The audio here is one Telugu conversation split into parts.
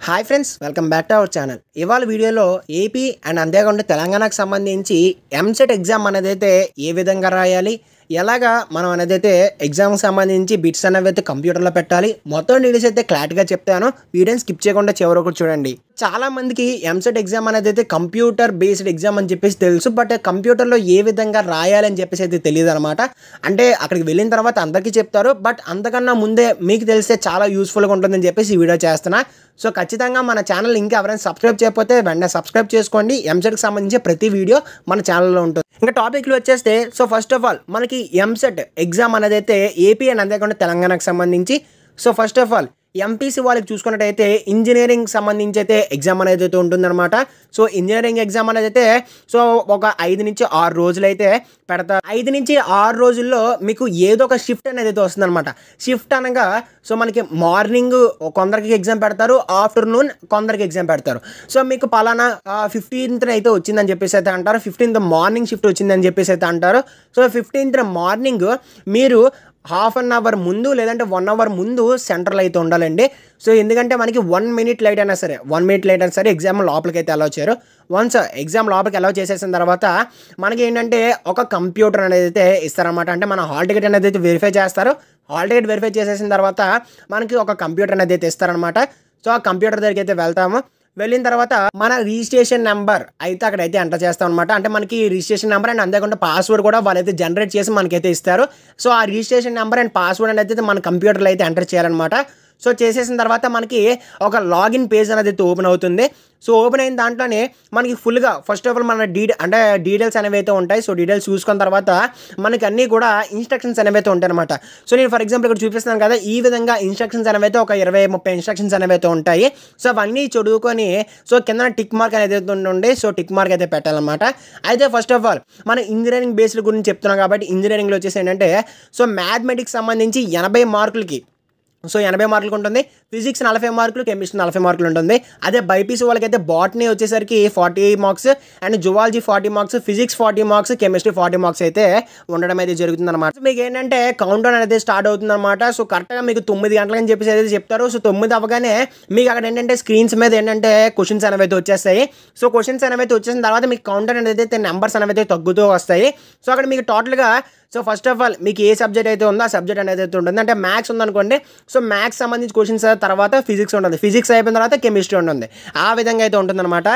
Hi friends, welcome back to our channel. ఇవాళ వీడియోలో ఏపీ అండ్ అంతేకాకుండా తెలంగాణకు సంబంధించి ఎంసెట్ ఎగ్జామ్ అనేది అయితే ఏ విధంగా రాయాలి, ఎలాగా మనం అనేది అయితే ఎగ్జామ్కి సంబంధించి బిట్స్ అనేవి అయితే కంప్యూటర్లో పెట్టాలి, మొత్తం డీటెయిల్స్ అయితే క్లారిటీగా చెప్తాను. వీడియోని స్కిప్ చేయకుండా చివరి వరకు చూడండి. చాలా మందికి ఎంసెట్ ఎగ్జామ్ అనేది అయితే కంప్యూటర్ బేస్డ్ ఎగ్జామ్ అని చెప్పేసి తెలుసు, బట్ కంప్యూటర్లో ఏ విధంగా రాయాలని చెప్పేసి అయితే తెలియదు అనమాట. అంటే అక్కడికి వెళ్ళిన తర్వాత అందరికీ చెప్తారు, బట్ అంతకన్నా ముందే మీకు తెలిస్తే చాలా యూస్ఫుల్గా ఉంటుందని చెప్పేసి ఈ వీడియో చేస్తున్నా. సో ఖచ్చితంగా మన ఛానల్ ఇంకా ఎవరైనా సబ్స్క్రైబ్ చేయకపోతే వెంటనే సబ్స్క్రైబ్ చేసుకోండి. ఎంసెట్కి సంబంధించి ప్రతి వీడియో మన ఛానల్లో ఉంటుంది. ఇంకా టాపిక్లు వచ్చేస్తే, సో ఫస్ట్ ఆఫ్ ఆల్ మనకి ఎంసెట్ ఎగ్జామ్ అనేది అయితే ఏపీ అండ్ అంతేకాకుండా తెలంగాణకు సంబంధించి. So first of all MPC వాళ్ళకి చూసుకున్నట్టయితే ఇంజనీరింగ్ సంబంధించి అయితే ఎగ్జామ్ అనేది అయితే ఉంటుందన్నమాట. సో ఇంజనీరింగ్ ఎగ్జామ్ అనేది అయితే సో ఒక 5 నుంచి 6 రోజులు అయితే పెడతారు. 5 నుంచి 6 రోజుల్లో మీకు ఏదో ఒక షిఫ్ట్ అనేది అయితే వస్తుందన్నమాట. షిఫ్ట్ అనగా సో మనకి మార్నింగ్ కొందరికి ఎగ్జామ్ పెడతారు, ఆఫ్టర్నూన్ కొందరికి ఎగ్జామ్ పెడతారు. సో మీకు పలానా 15th అయితే వచ్చిందని చెప్పేసి అయితే అంటారు, 15th మార్నింగ్ షిఫ్ట్ వచ్చిందని చెప్పేసి అయితే అంటారు. సో 15th మార్నింగ్ మీరు ½ అన్ అవర్ ముందు లేదంటే 1 అవర్ ముందు సెంటర్లో అయితే ఉండాలండి. సో ఎందుకంటే మనకి 1 మినిట్ లేట్ అయినా సరే ఎగ్జామ్ లోపలికి అయితే అలౌ చేయరు. వన్స్ ఎగ్జామ్ లోపలికి అలౌ చేసేసిన తర్వాత మనకి ఏంటంటే ఒక కంప్యూటర్ అనేది అయితే ఇస్తారనమాట. అంటే మన హాల్ టికెట్ అనేది అయితే వెరిఫై చేస్తారు. హాల్ టికెట్ వెరిఫై చేసేసిన తర్వాత మనకి ఒక కంప్యూటర్ అనేది అయితే ఇస్తారనమాట. సో ఆ కంప్యూటర్ దగ్గరికి అయితే వెళ్తాము. వెళ్ళిన తర్వాత మన రిజిస్ట్రేషన్ నెంబర్ అయితే అక్కడైతే ఎంటర్ చేస్తాం అనమాట. అంటే మనకి రిజిస్ట్రేషన్ నెంబర్ అండ్ అంతేకాకుండా పాస్వర్డ్ కూడా వాళ్ళైతే జనరేట్ చేసి మనకైతే ఇస్తారు. సో ఆ రిజిస్ట్రేషన్ నెంబర్ అండ్ పాస్వర్డ్ అనేది అయితే మన కంప్యూటర్లో అయితే ఎంటర్ చేయాలన్నమాట. సో చేసేసిన తర్వాత మనకి ఒక లాగిన్ పేజ్ అనేది అయితే ఓపెన్ అవుతుంది. సో ఓపెన్ అయిన దాంట్లోనే మనకి ఫుల్గా ఫస్ట్ ఆఫ్ ఆల్ మన డీటెయిల్స్ అనేవి అయితే ఉంటాయి. సో డీటెయిల్స్ చూసుకున్న తర్వాత మనకి అన్నీ కూడా ఇన్స్ట్రక్షన్స్ అనేవి అయితే ఉంటాయి అనమాట. సో నేను ఫర్ ఎగ్జాంపుల్ ఇక్కడ చూపిస్తున్నాను కదా, ఈ విధంగా ఇన్స్ట్రక్షన్స్ అనేవి అయితే ఒక 20-30 ఇన్స్ట్రక్షన్స్ అనేవి అయితే ఉంటాయి. సో అవన్నీ చదువుకొని సో కింద టిక్ మార్క్ అనేది అయితే ఉండి సో టిక్ మార్క్ అయితే పెట్టాలన్నమాట. అయితే ఫస్ట్ ఆఫ్ ఆల్ మన ఇంజనీరింగ్ బేస్డ్ గురించి చెప్తున్నాం కాబట్టి ఇంజనీరింగ్లో వచ్చేసి ఏంటంటే సో మ్యాథమెటిక్స్ సంబంధించి 80 మార్కులకి సో 80 మార్కులకు ఉంటుంది, ఫిజిక్స్ 40 మార్కులు, కెమిస్ట్రీ 40 మార్కులు ఉంటుంది. అదే బైపీసీ వాళ్ళకైతే బాటనీ వచ్చేసరికి 40 marks and zoology 40 marks, physics 40 marks, chemistry 40 marks అయితే ఉండడం అయితే జరుగుతుంది అనమాట. మీకు ఏంటంటే కౌంట్ డౌన్ అనేది స్టార్ట్ అవుతుంది అనమాట. సో కరెక్ట్గా మీకు 9 గంటలని చెప్పేసి అయితే చెప్తారు. సో 9 అవ్వగానే మీకు అక్కడ ఏంటంటే స్క్రీన్స్ మీద ఏంటంటే క్వశ్చన్స్ అనేవి అయితే వచ్చేస్తాయి. సో క్వశ్చన్స్ అనేవి అయితే వచ్చేసిన తర్వాత మీకు కౌంట్ డౌన్ అనేది అయితే నెంబర్స్ అనేవి అయితే తగ్గుతూ వస్తాయి. సో అక్కడ మీకు టోటల్గా సో ఫస్ట్ ఆఫ్ ఆల్ మీకు ఏ సబ్జెక్ట్ అయితే ఉందో ఆ సబ్జెక్ట్ అనేది అయితే ఉంటుంది. అంటే మ్యాథ్స్ ఉందనుకోండి, సో మ్యాథ్స్ సంబంధించి క్వశ్చన్స్ తర్వాత ఫిజిక్స్ ఉంటుంది, ఫిజిక్స్ అయిపోయిన తర్వాత కెమిస్ట్రీ ఉంటుంది. ఆ విధంగా అయితే ఉంటుందన్నమాట.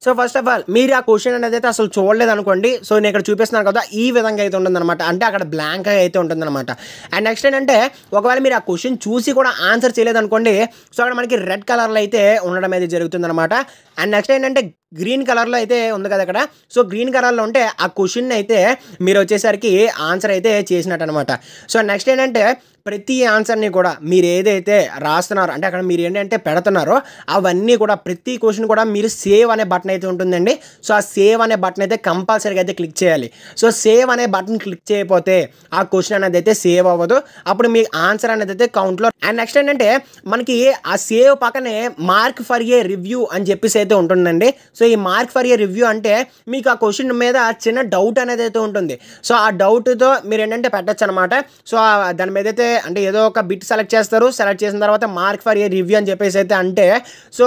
సో ఫస్ట్ ఆఫ్ ఆల్ మీరు ఆ క్వశ్చన్ అనేది అయితే అసలు చూడలేదు అనుకోండి, సో నేను ఇక్కడ చూపిస్తున్నాను కదా, ఈ విధంగా అయితే ఉంటుందన్నమాట. అంటే అక్కడ బ్లాంక్ అయితే ఉంటుందన్నమాట. అండ్ నెక్స్ట్ ఏంటంటే ఒకవేళ మీరు ఆ క్వశ్చన్ చూసి కూడా ఆన్సర్ చేయలేదు అనుకోండి, సో అక్కడ మనకి రెడ్ కలర్లో అయితే ఉండడం అయితే జరుగుతుందన్నమాట. అండ్ నెక్స్ట్ ఏంటంటే గ్రీన్ కలర్లో అయితే ఉంది కదా అక్కడ, సో గ్రీన్ కలర్లో ఉంటే ఆ క్వశ్చన్ అయితే మీరు వచ్చేసరికి ఆన్సర్ అయితే చేసినట్టు అనమాట. సో నెక్స్ట్ ఏంటంటే ప్రతి ఆన్సర్ని కూడా మీరు ఏదైతే రాస్తున్నారో అంటే అక్కడ మీరు ఏంటంటే పెడుతున్నారో అవన్నీ కూడా ప్రతి క్వశ్చన్ కూడా మీరు సేవ్ అనే బటన్ అయితే ఉంటుందండి. సో ఆ సేవ్ అనే బటన్ అయితే కంపల్సరీగా అయితే క్లిక్ చేయాలి. సో సేవ్ అనే బటన్ క్లిక్ చేయకపోతే ఆ క్వశ్చన్ అనేది అయితే సేవ్ అవ్వదు, అప్పుడు మీ ఆన్సర్ అనేది అయితే కౌంట్లో. అండ్ నెక్స్ట్ ఏంటంటే మనకి ఆ సేవ్ పక్కనే మార్క్ ఫర్ ఏ రివ్యూ అని చెప్పేసి అయితే ఉంటుందండి. సో ఈ మార్క్ ఫర్ ఏ రివ్యూ అంటే మీకు ఆ క్వశ్చన్ మీద చిన్న డౌట్ అనేది అయితే ఉంటుంది. సో ఆ డౌట్తో మీరు ఏంటంటే పెట్టచ్చు అనమాట. సో దాని మీద అయితే అంటే ఏదో ఒక బిట్ సెలెక్ట్ చేస్తారు, సెలెక్ట్ చేసిన తర్వాత మార్క్ ఫర్ ఏ రివ్యూ అని చెప్పేసి అయితే అంటే సో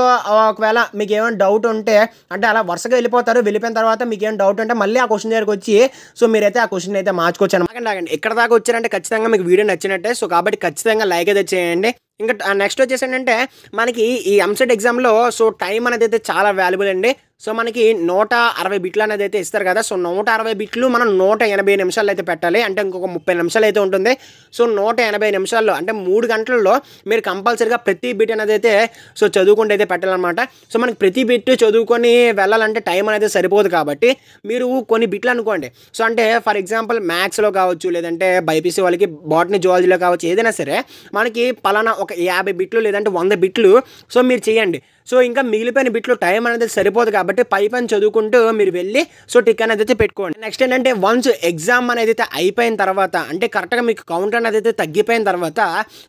ఒకవేళ మీకు ఏమైనా డౌట్ ఉంటే అంటే అలా వరుసగా వెళ్ళిపోతారు. వెళ్ళిపోయిన తర్వాత మీకు ఏమైనా డౌట్ ఉంటే మళ్ళీ ఆ క్వశ్చన్ దగ్గరికి వచ్చి సో మీరైతే ఆ క్వశ్చన్ అయితే మార్చుకోవచ్చు అనమాట. ఇక్కడ దాకా వచ్చారంటే ఖచ్చితంగా మీకు వీడియో నచ్చినట్టే. సో కాబట్టి ఖచ్చితంగా లైక్ అయితే చేయండి. ఇంకా నెక్స్ట్ వచ్చేసి ఏంటంటే మనకి ఈ ఎంసెట్ ఎగ్జామ్లో సో టైం అనేది అయితే చాలా వాల్యుబుల్ అండి. సో మనకి 160 బిట్లు అనేది అయితే ఇస్తారు కదా, సో 160 బిట్లు మనం 180 నిమిషాలు అయితే పెట్టాలి. అంటే ఇంకొక 30 నిమిషాలు అయితే ఉంటుంది. సో 180 నిమిషాల్లో అంటే 3 గంటల్లో మీరు కంపల్సరీగా ప్రతి బిట్ అనేది అయితే సో చదువుకుంటూ అయితే పెట్టాలన్నమాట. సో మనకి ప్రతి బిట్ చదువుకొని వెళ్ళాలంటే టైం అనేది సరిపోదు కాబట్టి మీరు కొన్ని బిట్లు అనుకోండి. సో అంటే ఫర్ ఎగ్జాంపుల్ మ్యాథ్స్లో కావచ్చు, లేదంటే బైపీసీ వాళ్ళకి బాటనీ జువాలజీలో కావచ్చు, ఏదైనా సరే మనకి పలానా ఒక 50 బిట్లు లేదంటే 100 బిట్లు సో మీరు చేయండి. సో ఇంకా మిగిలిపోయిన బిట్లు టైం అనేది సరిపోదు కాబట్టి పైన చదువుకుంటూ మీరు వెళ్ళి సో టిక్ అనేది అయితే పెట్టుకోండి. నెక్స్ట్ ఏంటంటే వన్స్ ఎగ్జామ్ అనేది అయితే అయిపోయిన తర్వాత అంటే కరెక్ట్గా మీకు కౌంట్ అనేది అయితే తగ్గిపోయిన తర్వాత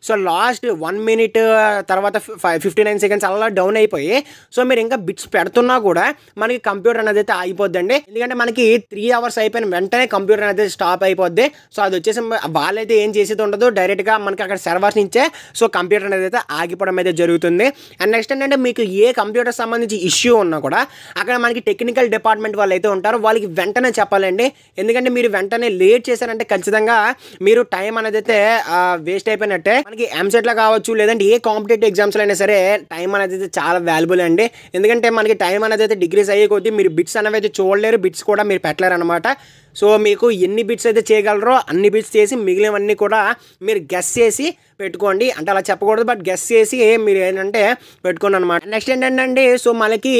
సో లాస్ట్ 1 మినిట్ తర్వాత 59 సెకండ్స్ అలా డౌన్ అయిపోయి సో మీరు ఇంకా బిట్స్ పెడుతున్నా కూడా మనకి కంప్యూటర్ అనేది అయితే ఆగిపోద్దండి. ఎందుకంటే మనకి 3 అవర్స్ అయిపోయిన వెంటనే కంప్యూటర్ అనేది స్టాప్ అయిపోద్ది. సో అది వచ్చేసి వాళ్ళైతే ఏం చేసేది ఉండదు, డైరెక్ట్గా మనకి అక్కడ సర్వర్స్ నుంచే సో కంప్యూటర్ అనేది అయితే ఆగిపోవడం అయితే జరుగుతుంది. అండ్ నెక్స్ట్ ఏంటంటే మీకు ఏ కంప్యూటర్ సంబంధించి ఇష్యూ ఉన్నా కూడా అక్కడ మనకి టెక్నికల్ డిపార్ట్మెంట్ వాళ్ళు అయితే ఉంటారో వాళ్ళకి వెంటనే చెప్పాలండి. ఎందుకంటే మీరు వెంటనే లేట్ చేశారంటే ఖచ్చితంగా మీరు టైం అనేది అయితే వేస్ట్ అయిపోయినట్టే. మనకి ఎంసెట్లో కావచ్చు లేదంటే ఏ కాంపిటేటివ్ ఎగ్జామ్స్లో అయినా సరే టైం అనేది అయితే చాలా వాల్యుబుల్ అండి. ఎందుకంటే మనకి టైం అనేది అయితే డిగ్రీస్ అయ్యే కొద్దీ మీరు బిట్స్ అనేవి అయితే చూడలేరు, బిట్స్ కూడా మీరు పెట్టలేరు అనమాట. సో మీకు ఎన్ని బిట్స్ అయితే చేయగలరో అన్ని బిట్స్ చేసి మిగిలినవన్నీ కూడా మీరు గెస్ చేసి పెట్టుకోండి. అంటే అలా చెప్పకూడదు, బట్ గెస్ చేసి మీరు ఏంటంటే పెట్టుకోండి అనమాట. నెక్స్ట్ ఏంటంటే సో మనకి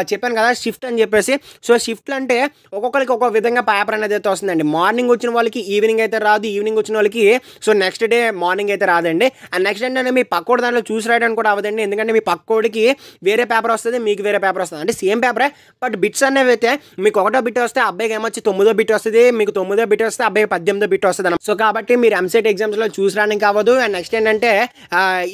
చెప్పాను కదా షిఫ్ట్ అని చెప్పేసి. సో షిఫ్ట్లు అంటే ఒక్కొక్కరికి ఒక్కొక్క విధంగా పేపర్ అనేది అయితే వస్తుందండి. మార్నింగ్ వచ్చిన వాళ్ళకి ఈవినింగ్ అయితే రాదు, ఈవినింగ్ వచ్చిన వాళ్ళకి సో నెక్స్ట్ డే మార్నింగ్ అయితే రాదండి. అండ్ నెక్స్ట్ ఏంటంటే మీ పక్కోడి దాంట్లో చూసి రాయడానికి కూడా అవ్వదండి. ఎందుకంటే మీ పక్కోడికి వేరే పేపర్ వస్తుంది, మీకు వేరే పేపర్ వస్తుంది. అంటే సేమ్ పేపరే, బట్ బిట్స్ అనేవి అయితే మీకు 1వ బిట్ వస్తే అబ్బాయికి ఏమొచ్చి 9వ బిట్ వస్తుంది, మీకు 9వ బిట్ వస్తే అబ్బాయికి 18వ బిట్ వస్తుంది అన్నమాట. సో కాబట్టి మీరు ఎంసెట్ ఎగ్జామ్స్లో చూసి రావడానికి అవ్వదు. అండ్ నెక్స్ట్ ఏంటంటే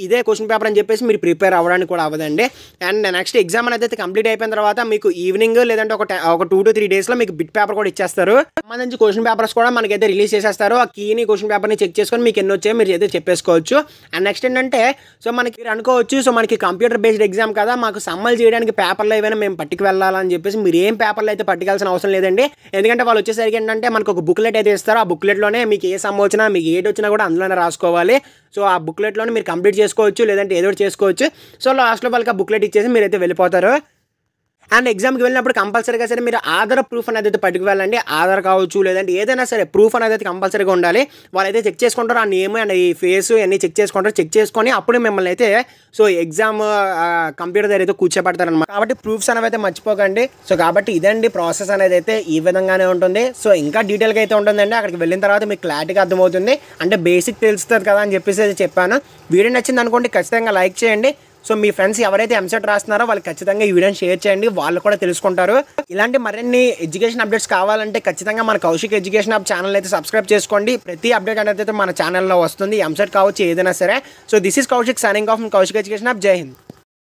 ఇదే క్వశ్చన్ పేపర్ అని చెప్పేసి మీరు ప్రిపేర్ అవ్వడానికి కూడా అవ్వదండి. అండ్ నెక్స్ట్ ఎగ్జామ్ అనేది అయితే కంప్లీట్ అయిపోయిన తర్వాత మీకు ఈవినింగ్ లేదంటే ఒక 2 to 3 డేస్లో మీకు బిట్ పేపర్ కూడా ఇచ్చేస్తారు. సంబంధించి క్వశ్చన్ పేపర్స్ కూడా మనకైతే రిలీజ్ చేసేస్తారు. ఆ కీని క్వశ్చన్ పేపర్ని చెక్ చేసుకొని మీకు ఎన్ని వచ్చాయో మీరు అయితే చెప్పేసుకోవచ్చు. అండ్ నెక్స్ట్ ఏంటంటే సో మనకి మీరు అనుకోవచ్చు సో మనకి కంప్యూటర్ బేస్డ్ ఎగ్జామ్ కదా, మాకు సమ్మల్ చేయడానికి పేపర్లో ఏమైనా మేము పట్టుకు వెళ్ళాలని చెప్పేసి మీరు ఏం పేపర్లో అయితే పట్టుకెళ్ళాల్సిన అవసరం లేదండి. ఎందుకంటే వాళ్ళు వచ్చేసరికి ఏంటంటే మనకు ఒక బుక్లెట్ అయితే ఇస్తారు. ఆ బుక్లెట్లోనే మీకు ఏ సమ్ వచ్చినా మీకు ఏది వచ్చినా కూడా అందులోనే రాసుకోవాలి. సో ఆ బుక్లెట్లోనే మీరు కంప్లీట్ చేసుకోవచ్చు లేదంటే ఏదో చేసుకోవచ్చు. సో లాస్ట్లో వాళ్ళకి ఆ బుక్లెట్ ఇచ్చేసి మీరైతే వెళ్ళిపోతారు. అండ్ ఎగ్జామ్కి వెళ్ళినప్పుడు కంపల్సరీగా సరే మీరు ఆధార్ ప్రూఫ్ అనేది అయితే పట్టుకు వెళ్ళండి. ఆధార్ కావచ్చు లేదంటే ఏదైనా సరే ప్రూఫ్ అనేది అయితే కంపల్సరీగా ఉండాలి. వాళ్ళైతే చెక్ చేసుకుంటారు, ఆ నేమ్ అండ్ ఈ ఫేస్ అన్నీ చెక్ చేసుకుంటారు. చెక్ చేసుకొని అప్పుడు మిమ్మల్ని అయితే సో ఎగ్జామ్ కంప్యూటర్ దగ్గర అయితే కూర్చోబెడతారనమాట. కాబట్టి ప్రూఫ్స్ అనేవి అయితే మర్చిపోకండి. సో కాబట్టి ఇదండి ప్రాసెస్ అనేది అయితే ఈ విధంగానే ఉంటుంది. సో ఇంకా డీటెయిల్గా అయితే ఉంటుందండి. అక్కడికి వెళ్ళిన తర్వాత మీకు క్లారిటీగా అర్థమవుతుంది. అంటే బేసిక్ తెలుస్తుంది కదా అని చెప్పేసి అయితే చెప్పాను. వీడియో నచ్చింది అనుకోండి, ఖచ్చితంగా లైక్ చేయండి. సో మీ ఫ్రెండ్స్ ఎవరైతే ఎంసెట్ రాస్తున్నారో వాళ్ళకి ఖచ్చితంగా ఈ వీడియోని షేర్ చేయండి, వాళ్ళు కూడా తెలుసుకుంటారు. ఇలాంటి మరిన్ని ఎడ్యుకేషన్ అప్డేట్స్ కావాలంటే ఖచ్చితంగా మన కౌశిక్ ఎడ్యుకేషన్ హబ్ ఛానల్ అయితే సబ్స్క్రైబ్ చేసుకోండి. ప్రతి అప్డేట్ అనేది అయితే మన ఛానల్లో వస్తుంది, ఎంసెట్ కావచ్చు ఏదైనా సరే. So this is Kaushik signing off Kaushik education hub. జై హింద్.